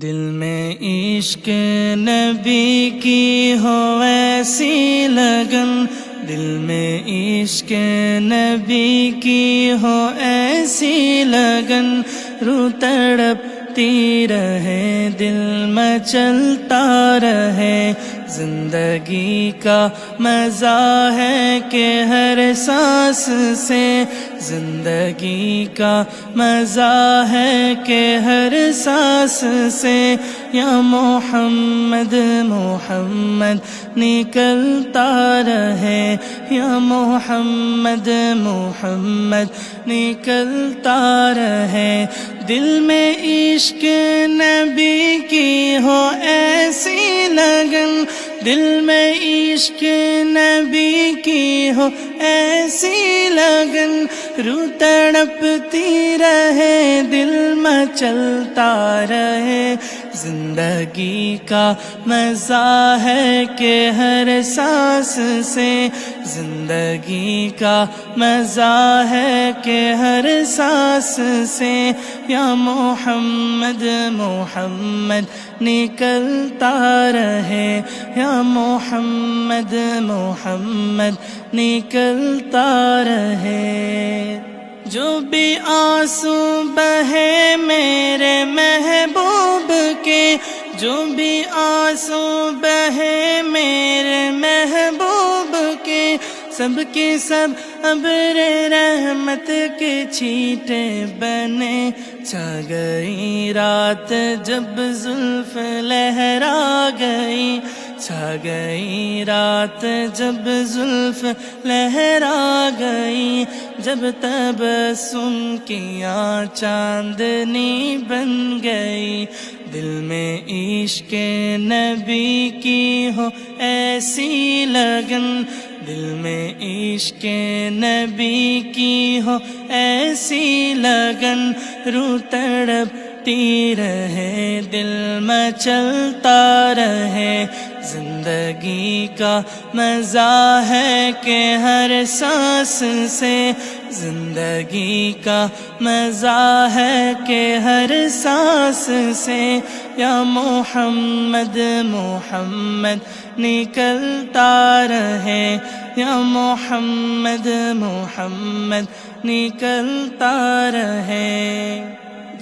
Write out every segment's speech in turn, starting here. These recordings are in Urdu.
دل میں عشق نبی کی ہو ایسی لگن، دل میں عشق نبی کی ہو ایسی لگن، روح تڑپتی رہے دل مچلتا رہے، زندگی کا مزہ ہے کہ ہر سانس سے، زندگی کا مزہ ہے کہ ہر سانس سے، یا محمد محمد نکلتا رہے، یا محمد محمد نکلتا رہے، دل میں عشق نبی کی ہو ایسی لگن، دل میں عشق نبی کی ہو ایسی لگن، روح تڑپتی رہے دل مچلتا رہے، زندگی کا مزہ ہے کہ ہر سانس سے، زندگی کا مزہ ہے کہ ہر سانس سے، یا محمد محمد نکلتا رہے، یا محمد محمد نکلتا رہے، جو بھی آنسو بہے میرے محبوب کے، جو بھی آنسو بہے میرے محبوب کے، سب کے سب ابر رحمت کے چھینٹے بنے، چھا گئی رات جب زلف لہرا گئی، چھا گئی رات جب زلف لہرا گئی، جب تبسم کیا چاندنی بن گئی، دل میں عشق نبی کی ہو ایسی لگن، دل میں عشق نبی کی ہو ایسی لگن، روح تڑپتی رہے دل مچلتا رہے، زندگی کا مزہ ہے کہ ہر سانس سے، زندگی کا مزہ ہے کہ ہر سانس سے، یا محمد محمد نکلتا رہے، یا محمد محمد نکلتا رہے،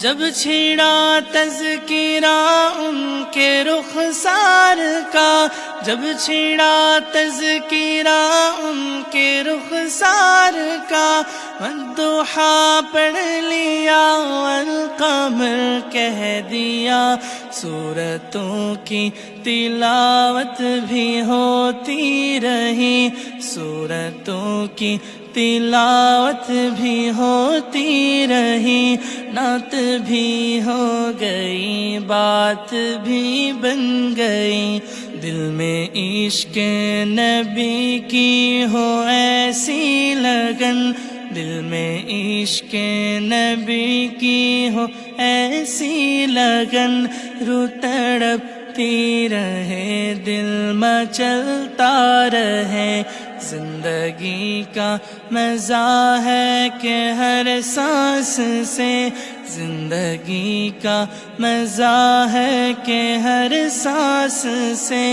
جب چھڑا تذکرہ ان کے رخسار کا، جب چھڑا تذکرہ ان کے رخسار کا، والضحیٰ پڑھ لیا والقمر کہہ دیا، سورتوں کی تلاوت بھی ہوتی رہی، سورتوں کی تلاوت بھی ہوتی رہی، نعت بھی ہو گئی بات بھی بن گئی، دل میں عشق نبی کی ہو ایسی لگن، دل میں عشق نبی کی ہو ایسی لگن، روح تڑپتی رہے دل مچلتا رہے، زندگی کا مزہ ہے کہ ہر سانس سے، زندگی کا مزہ ہے کہ ہر سانس سے،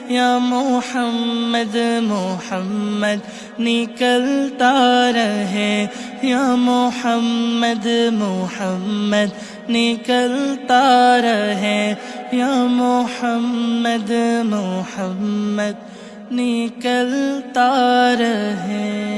یا محمد محمد نکلتا رہے، یا محمد محمد نکلتا رہے، یا محمد محمد نکلتا رہے۔